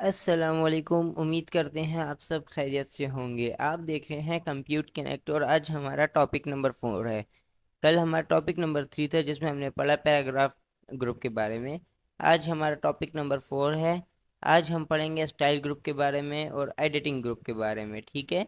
السلام علیکم، امید کرتے ہیں آپ سب خیریت سے ہوں گے۔ آپ دیکھ رہے ہیں کمپیوٹ کنیکٹ اور آج ہمارا ٹاپک نمبر 4 ہے۔ کل ہمارا ٹاپک نمبر 3 تھا جس میں ہم نے پڑھا پیراگراف گروپ کے بارے میں۔ آج ہمارا ٹاپک نمبر 4 ہے۔ آج ہم پڑھیں گے اسٹائل گروپ کے بارے میں اور ایڈیٹنگ گروپ کے بارے میں، ٹھیک ہے؟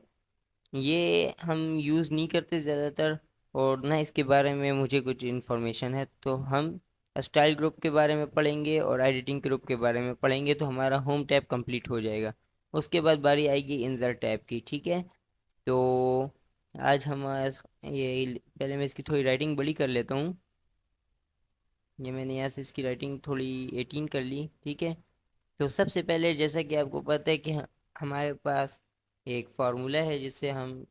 یہ ہم یوز نہیں کرتے زیادہ تر اور نہ اس کے بارے میں مجھے کچھ انفارمیشن ہے، تو ہم اسٹائل گروپ کے بارے میں پڑھیں گے اور ایڈیٹنگ گروپ کے بارے میں پڑھیں گے، تو ہمارا ہوم ٹیب کمپلیٹ ہو جائے گا۔ اس کے بعد باری آئے گی انسرٹ ٹیب کی، ٹھیک ہے؟ تو آج یہ پہلے میں اس کی تھوڑی رائٹنگ بڑی کر لیتا ہوں۔ یہ میں نے یہاں سے اس کی رائٹنگ تھوڑی 18 کر لی، ٹھیک ہے؟ تو سب سے پہلے جیسا کہ آپ کو پتہ ہے کہ ہمارے پاس ایک فارمولا ہے جس سے ہم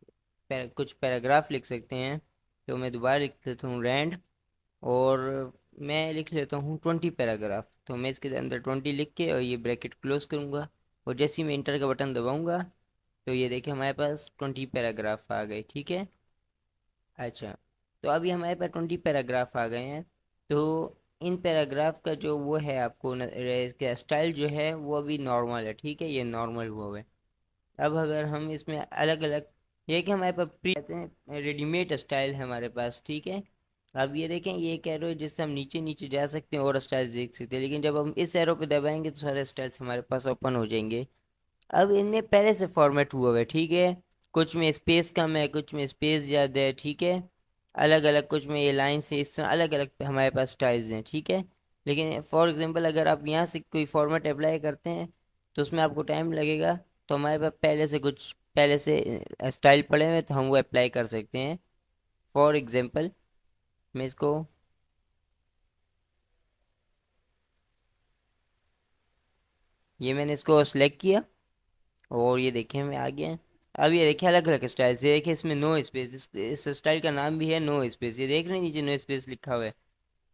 کچھ پیراگراف لکھ سکتے ہیں۔ تو میں دوبارہ لکھ لیتا ہوں رینڈ، اور میں لکھ لیتا ہوں 20 پیراگراف۔ تو میں اس کے اندر 20 لکھ کے اور یہ بریکٹ کلوز کروں گا، اور جیسے ہی میں انٹر کا بٹن دباؤں گا تو یہ دیکھیں ہمارے پاس 20 پیراگراف آ گئے، ٹھیک ہے؟ اچھا، تو ابھی ہمارے پاس 20 پیراگراف آ گئے ہیں۔ تو ان پیراگراف کا جو وہ ہے آپ کو اس کا اسٹائل جو ہے وہ ابھی نارمل ہے، ٹھیک ہے؟ یہ نارمل ہوا ہے۔ اب اگر ہم اس میں الگ الگ، یہ کہ ہمارے پاس ریڈی میڈ اسٹائل ہے ہمارے پاس، ٹھیک ہے؟ اب یہ دیکھیں، یہ ایک ایرو ہے جس سے ہم نیچے نیچے جا سکتے ہیں اور اسٹائل دیکھ سکتے ہیں، لیکن جب ہم اس ایرو پہ دبائیں گے تو سارے اسٹائلس ہمارے پاس اوپن ہو جائیں گے۔ اب ان میں پہلے سے فارمیٹ ہوا ہے، ٹھیک ہے؟ کچھ میں اسپیس کم ہے، کچھ میں اسپیس زیادہ ہے، ٹھیک ہے؟ الگ الگ کچھ میں یہ لائن سے اس طرح الگ الگ ہمارے پاس اسٹائلز ہیں، ٹھیک ہے؟ لیکن فار ایگزامپل اگر آپ یہاں سے کوئی فارمیٹ اپلائی کرتے ہیں تو اس میں آپ کو ٹائم لگے گا، تو ہمارے پاس پہلے سے اسٹائل پڑے ہوئے تو ہم وہ اپلائی کر سکتے ہیں۔ فار ایگزامپل میں اس کو، یہ میں نے اس کو سلیکٹ کیا اور یہ دیکھیں میں آ گیا۔ اب یہ دیکھیں الگ الگ اسٹائل سے، دیکھیں اس میں نو اسپیس، اس اسٹائل کا نام بھی ہے نو اسپیس، یہ دیکھ رہے ہیں نیچے نو اسپیس لکھا ہوا ہے۔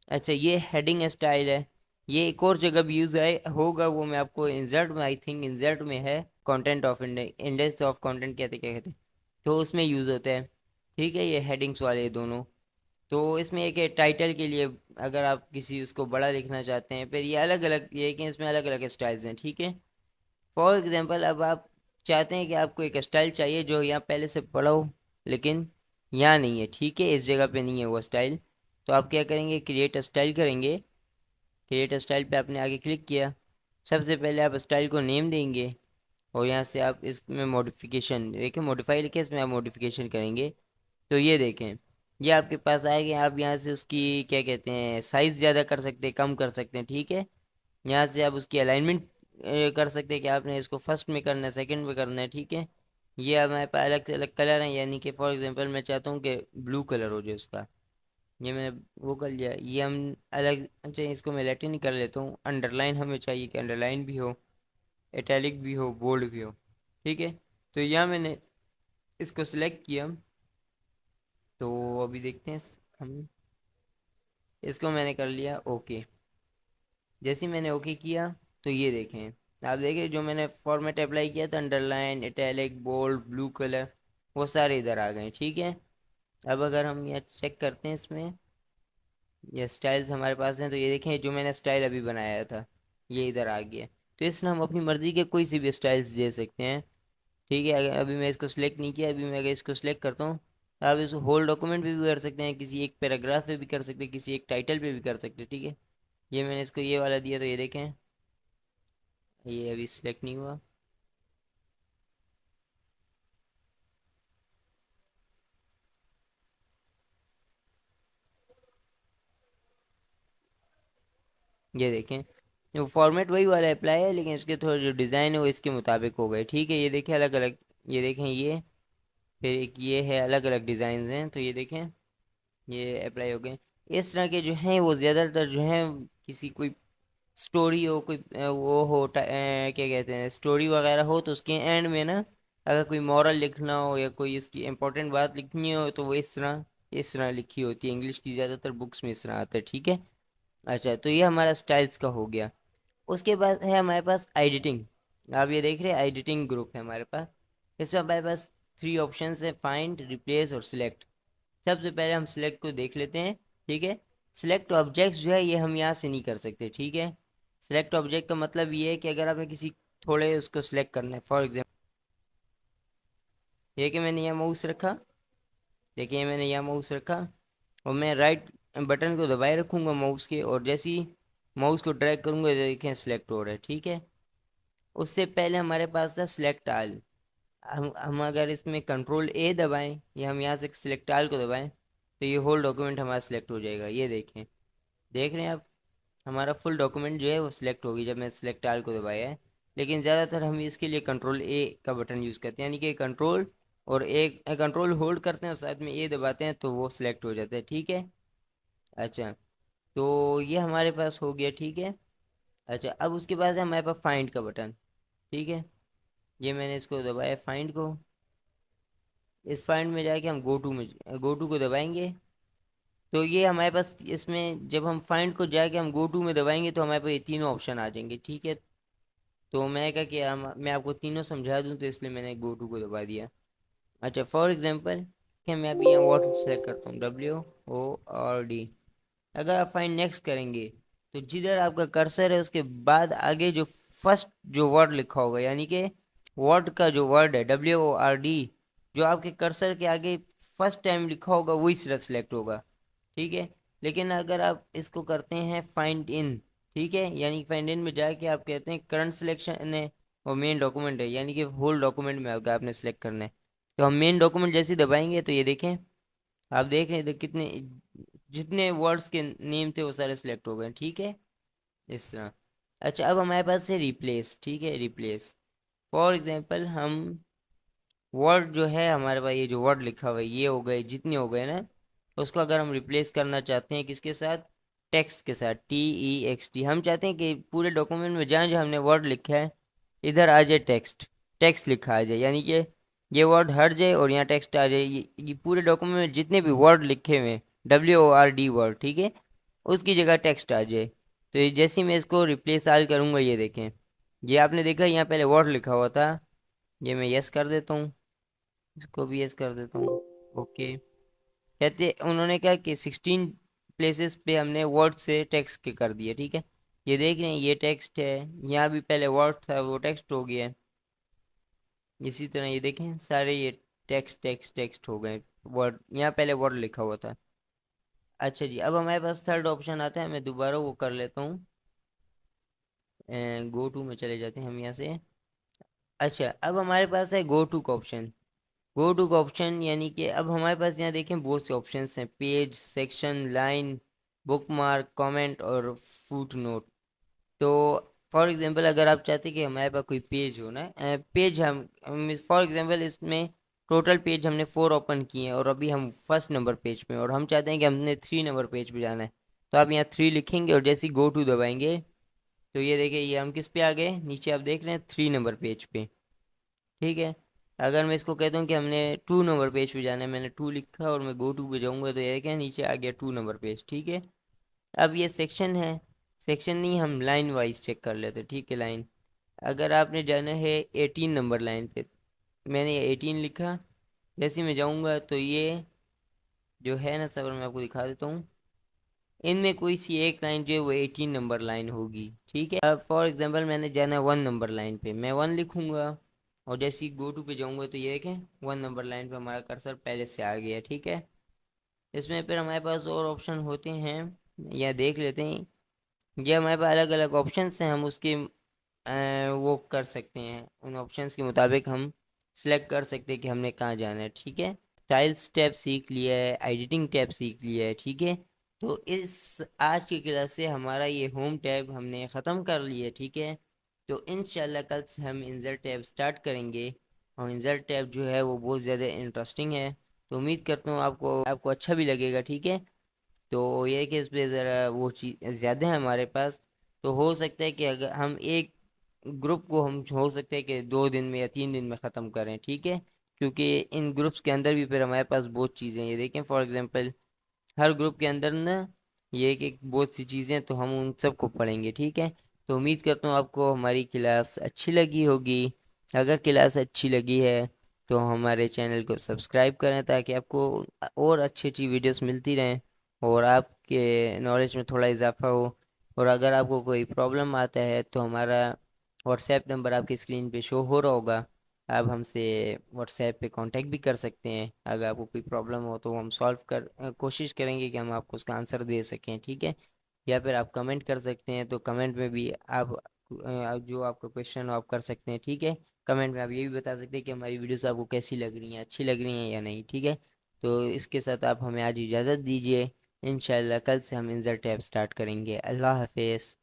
اچھا، یہ ہیڈنگ اسٹائل ہے، یہ ایک اور جگہ بھی یوز ہوگا، وہ میں آپ کو انسرٹ میں، آئی تھنک انسرٹ میں ہے، content of index of content کیا کہتے ہیں، تو اس میں یوز ہوتا ہے، ٹھیک ہے؟ یہ ہیڈنگس والے دونوں۔ تو اس میں ایک ہے ٹائٹل کے لیے، اگر آپ کسی اس کو بڑا لکھنا چاہتے ہیں، پھر یہ الگ الگ، یہ کہ اس میں الگ الگ اسٹائلز ہیں، ٹھیک ہے؟ فار ایگزامپل اب آپ چاہتے ہیں کہ آپ کو ایک اسٹائل چاہیے جو یہاں پہلے سے پڑا ہو لیکن یہاں نہیں ہے، ٹھیک ہے؟ اس جگہ پہ نہیں ہے وہ اسٹائل، تو آپ کیا کریں گے؟ کریٹ اسٹائل کریں گے۔ کریٹ اسٹائل پہ آپ نے آگے کلک کیا، سب سے پہلے آپ اسٹائل کو نیم دیں گے، اور یہاں سے آپ اس میں موڈیفیکیشن دیکھیں، موڈیفائی لکھے، اس میں آپ موڈیفیکیشن کریں گے تو یہ دیکھیں یہ آپ کے پاس آئے گا۔ آپ یہاں سے اس کی کیا کہتے ہیں سائز زیادہ کر سکتے ہیں، کم کر سکتے ہیں، ٹھیک ہے؟ یہاں سے آپ اس کی الائنمنٹ کر سکتے ہیں کہ آپ نے اس کو فرسٹ میں کرنا ہے، سیکنڈ میں کرنا ہے، ٹھیک ہے؟ یہ ہمارے پاس الگ سے الگ کلر ہیں، یعنی کہ فار ایگزامپل میں چاہتا ہوں کہ بلو کلر ہو جائے اس کا، یہ میں نے وہ کر لیا، یہ ہم الگ۔ اچھا، اس کو میں لیٹن ہی کر لیتا ہوں۔ انڈر لائن ہمیں چاہیے کہ انڈر لائن بھی ہو، ایٹیلک بھی ہو، بولڈ بھی ہو، ٹھیک ہے؟ تو یہاں میں نے اس کو سلیکٹ کیا، تو ابھی دیکھتے ہیں ہم، اس کو میں نے کر لیا اوکے۔ جیسے میں نے اوکے کیا تو یہ دیکھیں، آپ دیکھیں جو میں نے فارمیٹ اپلائی کیا تھا، underline, italic, bold, blue colour, وہ سارے ادھر آ گئے، ٹھیک ہے؟ اب اگر ہم یہ چیک کرتے ہیں، اس میں یہ سٹائلز ہمارے پاس ہیں، تو یہ دیکھیں جو میں نے سٹائل ابھی بنایا تھا یہ ادھر آ گیا۔ تو اس میں ہم اپنی مرضی کے کوئی سی بھی سٹائلز دے سکتے ہیں، ٹھیک ہے؟ ابھی میں اس کو سلیکٹ نہیں کیا، ابھی میں اگر اس کو سلیکٹ کرتا ہوں، آپ اس کو ہول ڈاکومنٹ پہ بھی کر سکتے ہیں، کسی ایک پیراگراف پہ بھی کر سکتے ہیں، کسی ایک ٹائٹل پہ بھی کر سکتے ہیں، ٹھیک ہے؟ یہ میں نے اس کو یہ والا دیا تو یہ دیکھیں یہ ابھی سلیکٹ نہیں ہوا۔ یہ دیکھیں وہ فارمیٹ وہی والا اپلائی ہے، لیکن اس کے تھوڑا جو ڈیزائن ہے وہ اس کے مطابق ہو گئے، ٹھیک ہے؟ یہ دیکھیں الگ الگ، یہ دیکھیں یہ، پھر ایک یہ ہے، الگ الگ ڈیزائنز ہیں، تو یہ دیکھیں یہ اپلائی ہو گئے۔ اس طرح کے جو ہیں وہ زیادہ تر جو ہیں، کسی کوئی سٹوری ہو، کوئی وہ ہو کیا کہتے ہیں سٹوری وغیرہ ہو، تو اس کے اینڈ میں نا اگر کوئی مورل لکھنا ہو یا کوئی اس کی امپورٹنٹ بات لکھنی ہو تو وہ اس طرح لکھی ہوتی ہے، انگلش کی زیادہ تر بکس میں اس طرح آتا ہے، ٹھیک ہے؟ اچھا، تو یہ ہمارا سٹائلز کا ہو گیا۔ اس کے بعد ہے ہمارے پاس ایڈیٹنگ، آپ یہ دیکھ رہے ہیں ایڈیٹنگ گروپ ہے ہمارے پاس۔ اس میں ہمارے پاس 3 آپشنس ہیں، فائنڈ، ریپلیس اور سلیکٹ۔ سب سے پہلے ہم سلیکٹ کو دیکھ لیتے ہیں، ٹھیک ہے؟ سلیکٹ آبجیکٹس جو ہے یہ ہم یہاں سے نہیں کر سکتے، ٹھیک ہے؟ سلیکٹ آبجیکٹ کا مطلب یہ ہے کہ اگر آپ نے کسی تھوڑے اس کو سلیکٹ کرنا ہے. فار ایگزامپل یہ کہ میں نے یہاں ماؤس رکھا، دیکھیں میں نے یہاں ماؤس رکھا اور میں رائٹ بٹن کو دبائے رکھوں گا ماؤس کے، اور جیسے ہی ماؤس کو ڈریگ کروں گا دیکھیں سلیکٹ ہو رہا ہے. ٹھیک ہے، اس سے پہلے ہمارے پاس تھا سلیکٹ آل. ہم اگر اس میں کنٹرول اے دبائیں یا ہم یہاں سے سلیکٹ آل کو دبائیں تو یہ ہول ڈاکیومنٹ ہمارا سلیکٹ ہو جائے گا. یہ دیکھیں، دیکھ رہے ہیں آپ، ہمارا فل ڈاکیومنٹ جو ہے وہ سلیکٹ ہوگی جب میں سلیکٹ آل کو دبایا ہے. لیکن زیادہ تر ہم اس کے لیے کنٹرول اے کا بٹن یوز کرتے ہیں، یعنی کہ کنٹرول اور ایک کنٹرول ہولڈ کرتے ہیں اور ساتھ میں اے دباتے ہیں تو وہ سلیکٹ ہو جاتا ہے. ٹھیک ہے، اچھا تو یہ ہمارے پاس ہو گیا. ٹھیک ہے، اچھا اب اس کے بعد ہے ہمارے پاس فائنڈ کا بٹن. ٹھیک ہے، یہ میں نے اس کو دبایا فائنڈ کو. اس فائنڈ میں جا کے ہم گو ٹو کو دبائیں گے تو یہ ہمارے پاس اس میں جب ہم فائنڈ کو جا کے ہم گو ٹو میں دبائیں گے تو ہمارے پاس یہ تینوں آپشن آ جائیں گے. ٹھیک ہے، تو میں کہا کہ میں آپ کو تینوں سمجھا دوں تو اس لیے میں نے گو ٹو کو دبا دیا. اچھا فار ایگزامپل کہ میں ابھی یہاں واٹر سلیکٹ کرتا ہوں WORD. اگر آپ فائنڈ نیکسٹ کریں گے تو جدھر آپ کا کرسر ہے اس کے بعد آگے جو فرسٹ جو ورڈ لکھا ہوگا، یعنی کہ ورڈ کا جو ورڈ ہے WORD جو آپ کے کرسر کے آگے فرسٹ ٹائم لکھا ہوگا وہی صرف سلیکٹ ہوگا. ٹھیک ہے، لیکن اگر آپ اس کو کرتے ہیں فائنڈ ان، ٹھیک ہے، یعنی فائنڈ ان میں جا کے آپ کہتے ہیں کرنٹ سلیکشن ہے اور مین ڈاکومنٹ ہے، یعنی کہ ہول ڈاکومنٹ میں آپ نے سلیکٹ کرنا ہے. تو ہم مین ڈاکومنٹ جیسے دبائیں گے تو یہ دیکھیں آپ دیکھ رہے ہیں کتنے جتنے ورڈز کے نیم تھے وہ سارے سلیکٹ ہو گئے. ٹھیک ہے، اس طرح. اچھا اب ہمارے پاس ہے ریپلیس. ٹھیک ہے، ریپلیس فار ایگزامپل ہم ورڈ جو ہے ہمارے پاس یہ جو ورڈ لکھا ہوا ہے یہ ہو گئے جتنے ہو گئے نا، اس کو اگر ہم ریپلیس کرنا چاہتے ہیں کس کے ساتھ، ٹیکسٹ کے ساتھ TEXT. ہم چاہتے ہیں کہ پورے ڈاکومنٹ میں جہاں ہم نے ورڈ لکھا ہے ادھر آ جائے ٹیکسٹ لکھا آ جائے، یعنی کہ یہ ورڈ ہٹ جائے اور یہاں ٹیکسٹ آ جائے. یہ پورے ڈاکومنٹ میں جتنے بھی ورڈ لکھے ہوئے ہیں WORD ورڈ، ٹھیک ہے، اس کی جگہ ٹیکسٹ آ جائے. تو جیسے میں اس کو ریپلیس آل کروں گا یہ دیکھیں، یہ آپ نے دیکھا یہاں پہلے ورڈ لکھا ہوا تھا. یہ میں یس کر دیتا ہوں، اس کو بھی یس کر دیتا ہوں. اوکے، کہتے انہوں نے کہا کہ 16 پلیسز پہ ہم نے ورڈ سے ٹیکسٹ کے کر دیا. ٹھیک ہے، یہ دیکھ رہے ہیں یہ ٹیکسٹ ہے، یہاں بھی پہلے ورڈ تھا وہ ٹیکسٹ ہو گیا. اسی طرح یہ دیکھیں سارے یہ ٹیکسٹ ہو گئے، ورڈ یہاں پہلے ورڈ لکھا ہوا تھا. اچھا جی، اب ہمارے پاس تھرڈ آپشن آتا ہے، میں دوبارہ وہ کر لیتا ہوں. گو ٹو میں چلے جاتے ہیں ہم یہاں سے. اچھا اب ہمارے پاس ہے گو ٹو کا آپشن. گو ٹو کا آپشن یعنی کہ اب ہمارے پاس یہاں دیکھیں بہت سے آپشنس ہیں، پیج، سیکشن، لائن، بک مارک، کامنٹ اور فوٹ نوٹ. تو فار ایگزامپل اگر آپ چاہتے ہیں کہ ہمارے پاس کوئی پیج ہو نا، پیج ہم فار ایگزامپل اس میں ٹوٹل پیج ہم نے 4 اوپن کیے ہیں اور ابھی ہم فرسٹ نمبر پیج پہ اور ہم چاہتے ہیں کہ ہم نے 3 نمبر پیج پہ جانا ہے. تو آپ یہاں 3 لکھیں گے اور جیسے گو ٹو دبائیں گے تو یہ دیکھیں یہ ہم کس پہ آ گئے، نیچے آپ دیکھ رہے ہیں 3 نمبر پیج پہ. ٹھیک ہے، اگر میں اس کو کہتا ہوں کہ ہم نے 2 نمبر پیج پہ جانا ہے، میں نے 2 لکھا اور میں گو ٹو پہ جاؤں گا تو یہ دیکھیں نیچے آ گیا 2 نمبر پیج. ٹھیک ہے، اب یہ سیکشن ہے، سیکشن نہیں ہم لائن وائز چیک کر لیتے. ٹھیک ہے، لائن اگر آپ نے جانا ہے 18 نمبر لائن پہ، میں نے 18 لکھا، جیسے میں جاؤں گا تو یہ جو ہے نا صبر میں آپ کو دکھا دیتا ہوں، ان میں کوئی سی ایک لائن جو ہے وہ 18 نمبر لائن ہوگی. ٹھیک ہے، اب فار ایگزامپل میں نے جانا ہے 1 نمبر لائن پہ، میں 1 لکھوں گا اور جیسے گو ٹو پہ جاؤں گا تو یہ دیکھیں 1 نمبر لائن پہ ہمارا کرسر پہلے سے آ گیا. ٹھیک ہے، اس میں پھر ہمارے پاس اور آپشن ہوتے ہیں یا دیکھ لیتے ہیں. یہ ہمارے پاس الگ الگ آپشنس ہیں، ہم اس کے وہ کر سکتے ہیں، ان آپشنس کے مطابق ہم سلیکٹ کر سکتے ہیں کہ ہم نے کہاں جانا ہے. ٹھیک ہے، ٹائلس ٹیب سیکھ لیا ہے، ایڈیٹنگ ٹیب سیکھ لیا ہے. ٹھیک ہے، تو اس آج کی کلاس سے ہمارا یہ ہوم ٹیب ہم نے ختم کر لیا. ٹھیک ہے، تو انشاءاللہ کل سے ہم انسرٹ ٹیب سٹارٹ کریں گے اور انسرٹ ٹیب جو ہے وہ بہت زیادہ انٹرسٹنگ ہے. تو امید کرتا ہوں آپ کو اچھا بھی لگے گا. ٹھیک ہے، تو یہ کہ اس پہ ذرا وہ چیز زیادہ ہے ہمارے پاس، تو ہو سکتا ہے کہ اگر ہم ایک گروپ کو ہم ہو سکتا ہے کہ 2 دن میں یا 3 دن میں ختم کریں. ٹھیک ہے، کیونکہ ان گروپس کے اندر بھی پھر ہمارے پاس بہت چیزیں ہیں. یہ دیکھیں فار ایگزامپل ہر گروپ کے اندر نا یہ کہ بہت سی چیزیں تو ہم ان سب کو پڑھیں گے. ٹھیک ہے، تو امید کرتا ہوں آپ کو ہماری کلاس اچھی لگی ہوگی. اگر کلاس اچھی لگی ہے تو ہمارے چینل کو سبسکرائب کریں تاکہ آپ کو اور اچھی اچھی ویڈیوز ملتی رہیں اور آپ کے نالج میں تھوڑا اضافہ ہو. اور اگر آپ کو کوئی پرابلم آتا ہے تو ہمارا واٹس ایپ نمبر آپ کی اسکرین پہ شو ہو رہا ہوگا، آپ ہم سے واٹس ایپ پہ کانٹیکٹ بھی کر سکتے ہیں، اگر آپ کو کوئی پرابلم ہو تو ہم کوشش کریں گے کہ ہم آپ کو اس کا آنسر دے سکیں، ٹھیک ہے؟ یا پھر آپ کمنٹ کر سکتے ہیں، تو کمنٹ میں بھی آپ جو آپ کا کویشچن ہو آپ کر سکتے ہیں، ٹھیک ہے؟ کمنٹ میں آپ یہ بھی بتا سکتے ہیں کہ ہماری ویڈیوز آپ کو کیسی لگ رہی ہیں، اچھی لگ رہی ہیں یا نہیں، ٹھیک ہے؟ تو اس کے ساتھ آپ ہمیں آج اجازت دیجیے، انشاءاللہ کل سے ہم انزر ٹیب سٹارٹ کریں گے۔ اللہ حافظ۔